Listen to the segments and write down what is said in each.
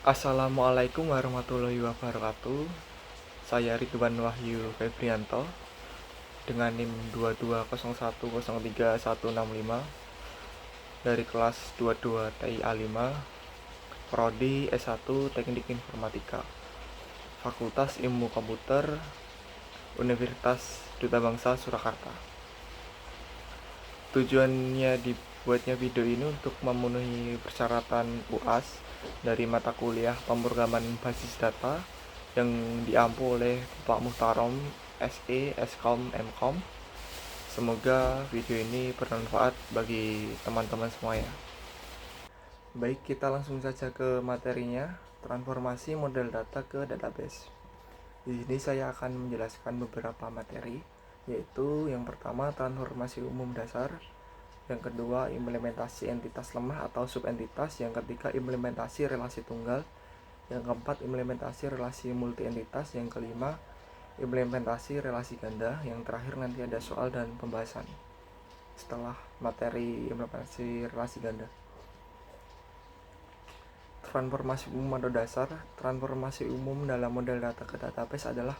Assalamualaikum warahmatullahi wabarakatuh. Saya Ridwan Wahyu Febrianto dengan NIM 220103165 dari kelas 22 TIA 5, Prodi S1 Teknik Informatika, Fakultas Ilmu Komputer, Universitas Duta Bangsa Surakarta. Tujuannya dibuatnya video ini untuk memenuhi persyaratan UAS dari mata kuliah pemrograman basis data yang diampu oleh Bapak Muhtarom SE, Skom, Mkom. Semoga video ini bermanfaat bagi teman-teman semuanya. Baik, kita langsung saja ke materinya, transformasi model data ke database. Di sini saya akan menjelaskan beberapa materi, yaitu yang pertama transformasi umum dasar, yang kedua implementasi entitas lemah atau subentitas, yang ketiga implementasi relasi tunggal, yang keempat implementasi relasi multi entitas, yang kelima implementasi relasi ganda, yang terakhir nanti ada soal dan pembahasan setelah materi implementasi relasi ganda. Transformasi umum model dasar. Transformasi umum dalam model data ke database adalah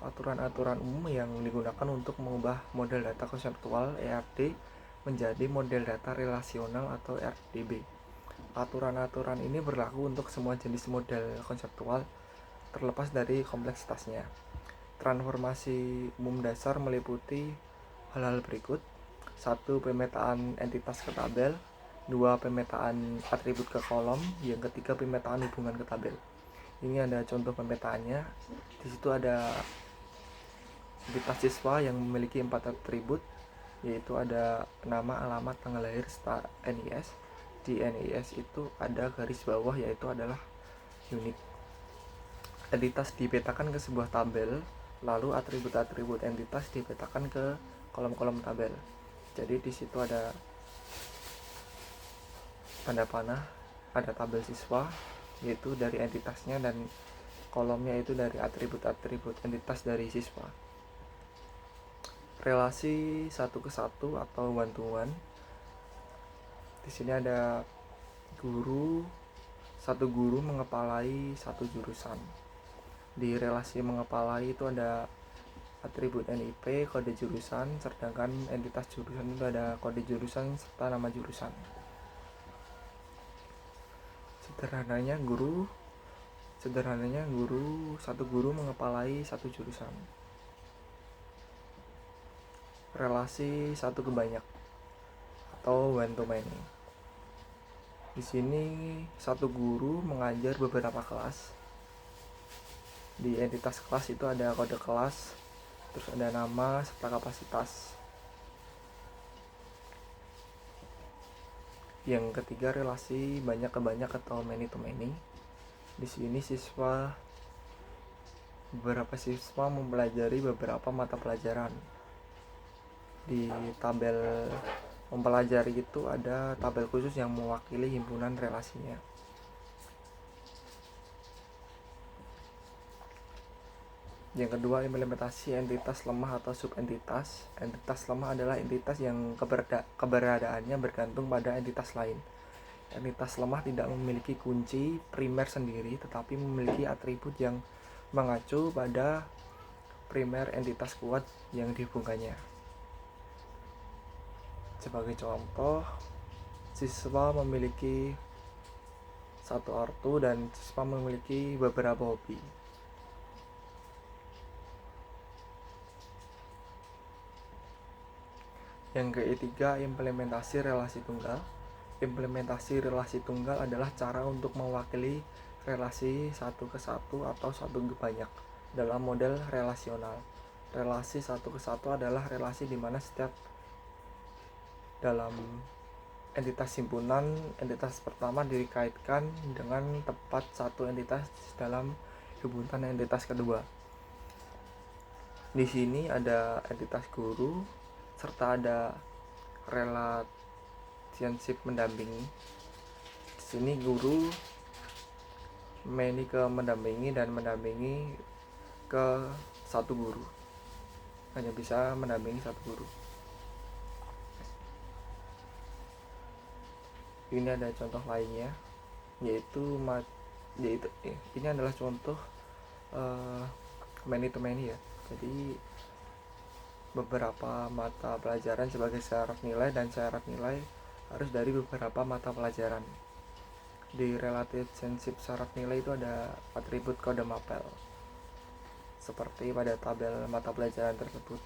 aturan-aturan umum yang digunakan untuk mengubah model data konseptual ERD menjadi model data relasional atau RDB. Aturan-aturan ini berlaku untuk semua jenis model konseptual terlepas dari kompleksitasnya. Transformasi umum dasar meliputi hal-hal berikut: 1. Pemetaan entitas ke tabel, 2. Pemetaan atribut ke kolom, yang ketiga pemetaan hubungan ke tabel. Ini ada contoh pemetaannya. Di situ ada entitas siswa yang memiliki 4 atribut, yaitu ada nama, alamat, tanggal lahir, serta NIS. Di NIS itu ada garis bawah, yaitu adalah unit. Entitas dipetakan ke sebuah tabel, lalu atribut-atribut entitas dipetakan ke kolom-kolom tabel. Jadi di situ ada tanda panah, ada tabel siswa yaitu dari entitasnya, dan kolomnya itu dari atribut-atribut entitas dari siswa. Relasi satu ke satu atau one to one. Di sini ada satu guru mengepalai satu jurusan. Di relasi mengepalai itu ada atribut NIP, kode jurusan, sedangkan entitas jurusan itu ada kode jurusan serta nama jurusan. Sederhananya satu guru mengepalai satu jurusan. Relasi satu ke banyak atau one to many. Di sini satu guru mengajar beberapa kelas. Di entitas kelas itu ada kode kelas, terus ada nama serta kapasitas. Yang ketiga relasi banyak ke banyak atau many to many. Di sini beberapa siswa mempelajari beberapa mata pelajaran. Di tabel mempelajari itu ada tabel khusus yang mewakili himpunan relasinya. Yang kedua, implementasi entitas lemah atau subentitas. Entitas lemah adalah entitas yang keberadaannya bergantung pada entitas lain. Entitas lemah tidak memiliki kunci primer sendiri, tetapi memiliki atribut yang mengacu pada primer entitas kuat yang dihubungkannya. Sebagai contoh, siswa memiliki satu ortu dan siswa memiliki beberapa hobi. Yang ketiga, implementasi relasi tunggal. Implementasi relasi tunggal adalah cara untuk mewakili relasi satu ke satu atau satu ke banyak dalam model relasional. Relasi satu ke satu adalah relasi di mana setiap dalam entitas himpunan, entitas pertama dikaitkan dengan tepat satu entitas dalam himpunan entitas kedua. Di sini ada entitas guru serta ada relationship mendampingi. Di sini guru many ke mendampingi dan mendampingi ke satu guru. Hanya bisa mendampingi satu guru. Ini ada contoh lainnya, yaitu yaitu ini adalah contoh many to many ya. Jadi beberapa mata pelajaran sebagai syarat nilai, dan syarat nilai harus dari beberapa mata pelajaran. Di relationship syarat nilai itu ada atribut kode mapel seperti pada tabel mata pelajaran tersebut.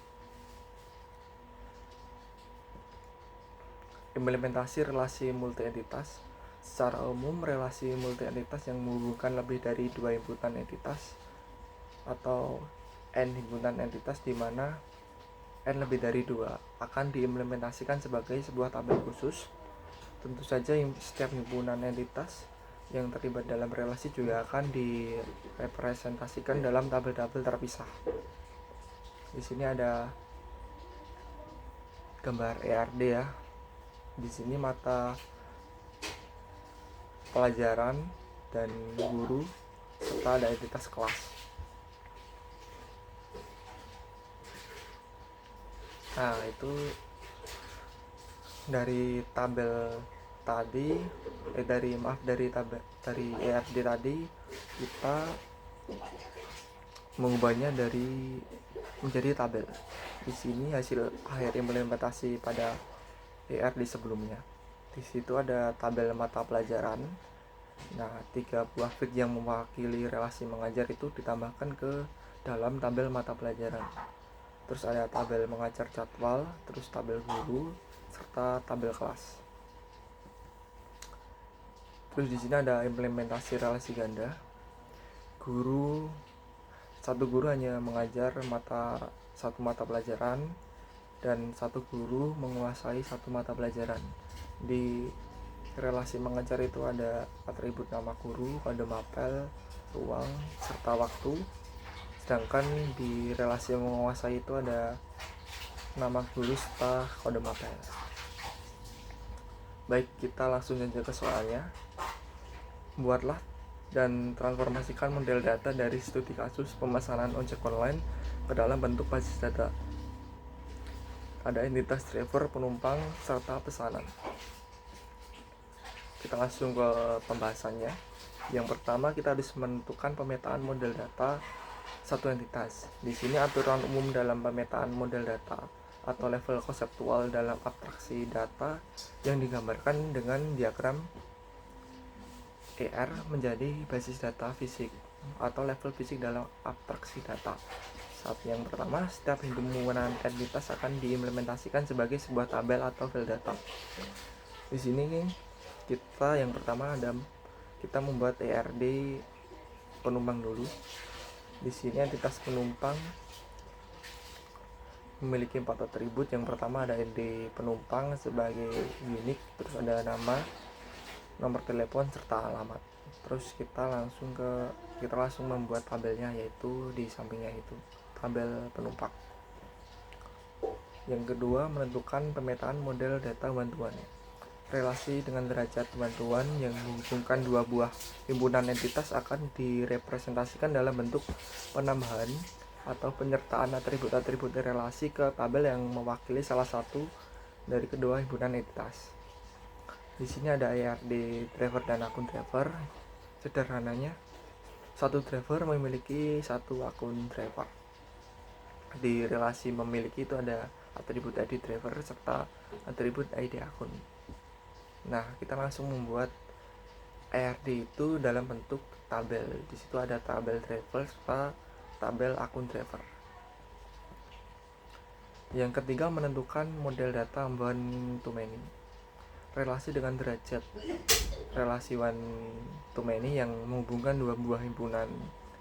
Implementasi relasi multi entitas. Secara umum, relasi multi entitas yang menghubungkan lebih dari dua himpunan entitas atau n himpunan entitas di mana n lebih dari 2 akan diimplementasikan sebagai sebuah tabel khusus. Tentu saja setiap himpunan entitas yang terlibat dalam relasi juga akan direpresentasikan dalam tabel-tabel terpisah. Di sini ada gambar ERD ya. Di sini mata pelajaran dan guru serta ada entitas kelas. Nah, itu dari tabel tadi dari ERD tadi kita mengubahnya menjadi tabel. Di sini hasil akhir implementasi pada ERD sebelumnya. Di situ ada tabel mata pelajaran. Nah, 3 buah fig yang mewakili relasi mengajar itu ditambahkan ke dalam tabel mata pelajaran. Terus ada tabel mengajar jadwal, terus tabel guru, serta tabel kelas. Terus di sini ada implementasi relasi ganda. Satu guru hanya mengajar satu mata pelajaran, dan satu guru menguasai satu mata pelajaran. Di relasi mengajar itu ada atribut nama guru, kode mapel, ruang, serta waktu. Sedangkan di relasi menguasai itu ada nama guru serta kode mapel. Baik, kita langsung saja ke soalnya. Buatlah dan transformasikan model data dari studi kasus pemesanan ojek online ke dalam bentuk basis data. Ada entitas driver, penumpang, serta pesanan. Kita langsung ke pembahasannya. Yang pertama, kita harus menentukan pemetaan model data satu entitas. Di sini aturan umum dalam pemetaan model data atau level konseptual dalam abstraksi data yang digambarkan dengan diagram ER menjadi basis data fisik atau level fisik dalam abstraksi data. Yang pertama, setiap himpunan entitas akan diimplementasikan sebagai sebuah tabel atau file data. Di sini yang pertama kita membuat ERD penumpang dulu. Di sini entitas penumpang memiliki 4 atribut. Yang pertama ada ID penumpang sebagai unik, terus ada nama, nomor telepon, serta alamat. Terus kita langsung membuat tabelnya, yaitu di sampingnya itu tabel penumpang. Yang kedua, menentukan pemetaan model data bantuan. Relasi dengan derajat bantuan yang menghubungkan dua buah himpunan entitas akan direpresentasikan dalam bentuk penambahan atau penyertaan atribut-atribut relasi ke tabel yang mewakili salah satu dari kedua himpunan entitas. Di sini ada ERD driver dan akun driver. Sederhananya, satu driver memiliki satu akun driver. Di relasi memiliki itu ada atribut ID driver serta atribut ID akun. Nah, kita langsung membuat ERD itu dalam bentuk tabel. Di situ ada tabel driver serta tabel akun driver. Yang ketiga, menentukan model data one to many. Relasi dengan derajat. Relasi one to many yang menghubungkan dua buah himpunan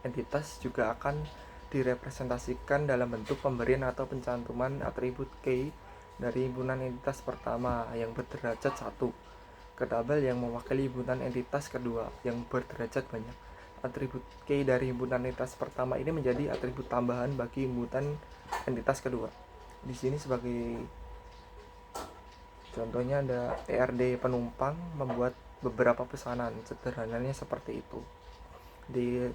entitas juga akan direpresentasikan dalam bentuk pemberian atau pencantuman atribut key dari himpunan entitas pertama yang berderajat 1 ke tabel yang mewakili himpunan entitas kedua yang berderajat banyak. Atribut key dari himpunan entitas pertama ini menjadi atribut tambahan bagi himpunan entitas kedua. Di sini sebagai contohnya ada ERD penumpang membuat beberapa pesanan. Sederhananya seperti itu. Di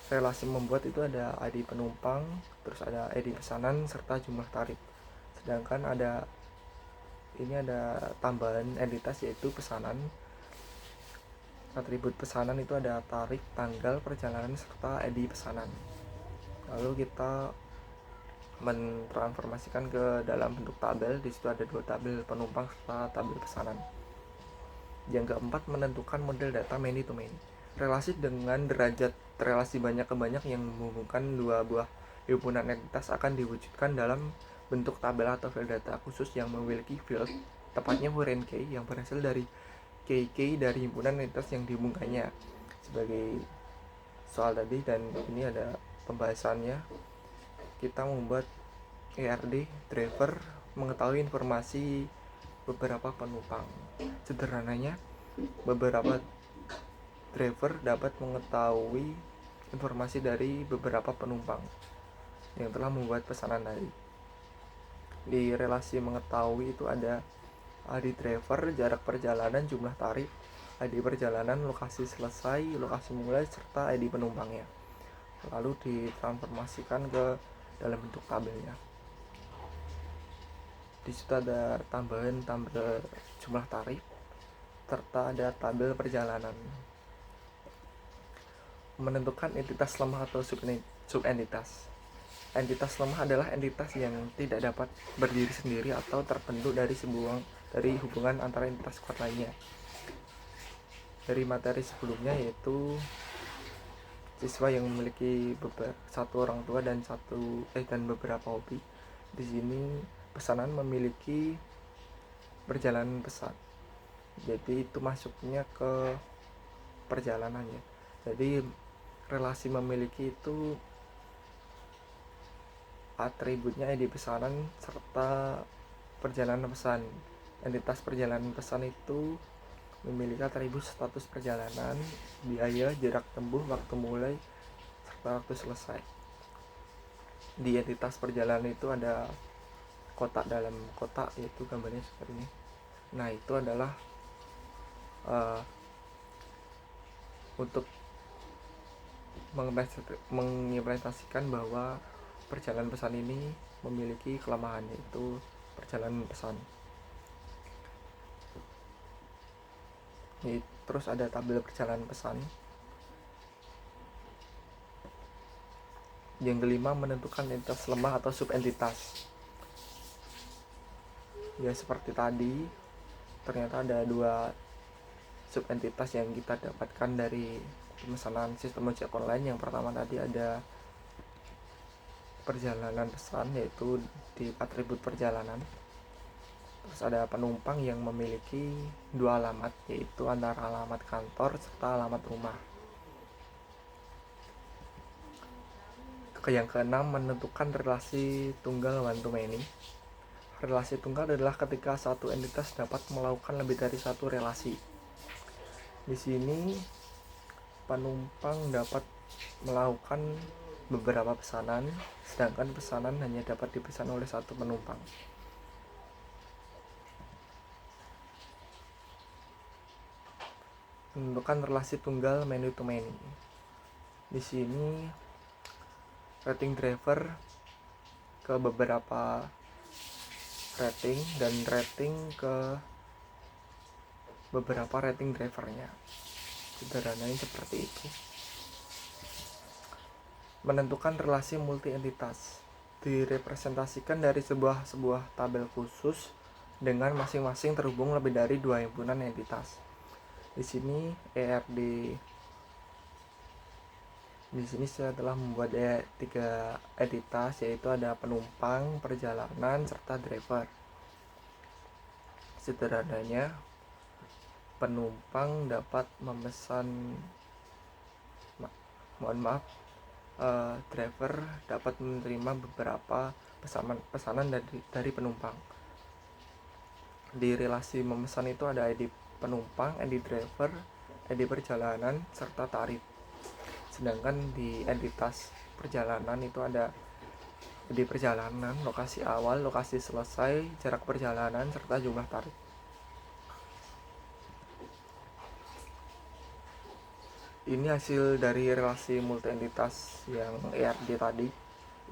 relasi membuat itu ada ID penumpang, terus ada ID pesanan serta jumlah tarif. Sedangkan ada tambahan entitas yaitu pesanan. Atribut pesanan itu ada tarif, tanggal, perjalanan, serta ID pesanan. Lalu kita mentransformasikan ke dalam bentuk tabel. Di situ ada 2 tabel penumpang serta tabel pesanan. Yang keempat, menentukan model data many to many. Relasi dengan derajat relasi banyak ke banyak yang menghubungkan 2 buah himpunan entitas akan diwujudkan dalam bentuk tabel atau file data khusus yang memiliki field, tepatnya foreign key, yang berhasil dari key dari himpunan entitas yang dihubungkannya. Sebagai soal tadi, dan ini ada pembahasannya, kita membuat ERD driver mengetahui informasi beberapa penumpang. Sederhananya, beberapa driver dapat mengetahui informasi dari beberapa penumpang yang telah membuat pesanan tadi. Di relasi mengetahui itu ada ID driver, jarak perjalanan, jumlah tarif, ID perjalanan, lokasi selesai, lokasi mulai, serta ID penumpangnya. Lalu ditransformasikan ke dalam bentuk tabelnya. Di situ ada tambahan tabel jumlah tarif serta ada tabel perjalanan. Menentukan entitas lemah atau subentitas. Entitas lemah adalah entitas yang tidak dapat berdiri sendiri atau terbentuk dari hubungan antara entitas kuat lainnya. Dari materi sebelumnya, yaitu siswa yang memiliki satu orang tua dan beberapa hobi. Di sini pesanan memiliki perjalanan pesan. Jadi itu masuknya ke perjalanannya. Jadi relasi memiliki itu atributnya ID pesanan serta perjalanan pesan. Entitas perjalanan pesan itu memiliki atribut status perjalanan, biaya, jarak tempuh, waktu mulai, serta waktu selesai. Di entitas perjalanan itu ada kotak dalam kotak, yaitu gambarnya seperti ini. Nah, itu adalah untuk mengimplementasikan bahwa perjalanan pesan ini memiliki kelemahan, yaitu perjalanan pesan. Terus ada tabel perjalanan pesan. Yang kelima, menentukan entitas lemah atau subentitas. Ya, seperti tadi, ternyata ada 2 subentitas yang kita dapatkan dari pemesanan sistem ojek online. Yang pertama tadi ada perjalanan pesan, yaitu di atribut perjalanan. Terus ada penumpang yang memiliki 2 alamat, yaitu antara alamat kantor serta alamat rumah. Yang keenam, menentukan relasi tunggal one to many. Relasi tunggal adalah ketika satu entitas dapat melakukan lebih dari satu relasi. Di sini penumpang dapat melakukan beberapa pesanan, sedangkan pesanan hanya dapat dipesan oleh satu penumpang. Menentukan relasi tunggal many to many. Di sini rating driver ke beberapa rating dan rating ke beberapa rating drivernya. Sederhananya seperti itu. Menentukan relasi multi entitas direpresentasikan dari sebuah tabel khusus dengan masing-masing terhubung lebih dari 2 himpunan entitas. Di sini saya telah membuat 3 entitas, yaitu ada penumpang, perjalanan, serta driver. Sederhananya, penumpang dapat memesan driver dapat menerima beberapa pesanan dari penumpang. Di relasi memesan itu ada ID penumpang, ID driver, ID perjalanan, serta tarif. Sedangkan di entitas perjalanan itu ada ID perjalanan, lokasi awal, lokasi selesai, jarak perjalanan, serta jumlah tarif. Ini hasil dari relasi multi entitas yang ERD tadi.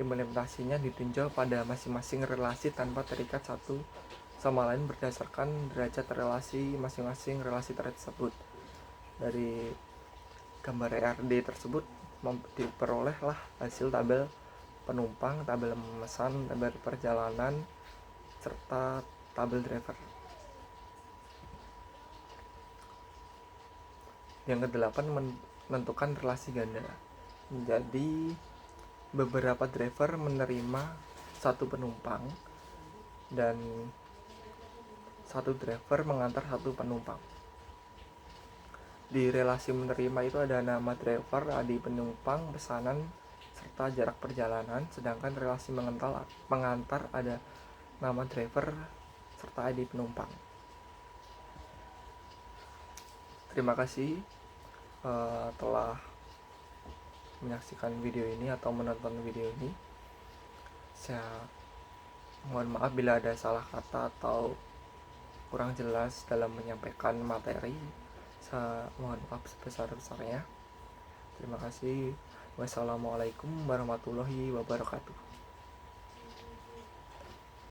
Implementasinya ditinjau pada masing-masing relasi tanpa terikat satu sama lain berdasarkan derajat relasi masing-masing relasi tersebut. Dari gambar ERD tersebut diperolehlah hasil tabel penumpang, tabel memesan, tabel perjalanan, serta tabel driver. Yang kedelapan, menentukan relasi ganda. Jadi beberapa driver menerima satu penumpang dan satu driver mengantar satu penumpang. Di relasi menerima itu ada nama driver, ID penumpang, pesanan, serta jarak perjalanan. Sedangkan relasi mengantar ada nama driver serta ID penumpang. Terima kasih telah menyaksikan video ini atau menonton video ini. Saya mohon maaf bila ada salah kata atau kurang jelas dalam menyampaikan materi. Saya mohon maaf sebesar-besarnya. Terima kasih. Wassalamualaikum warahmatullahi wabarakatuh.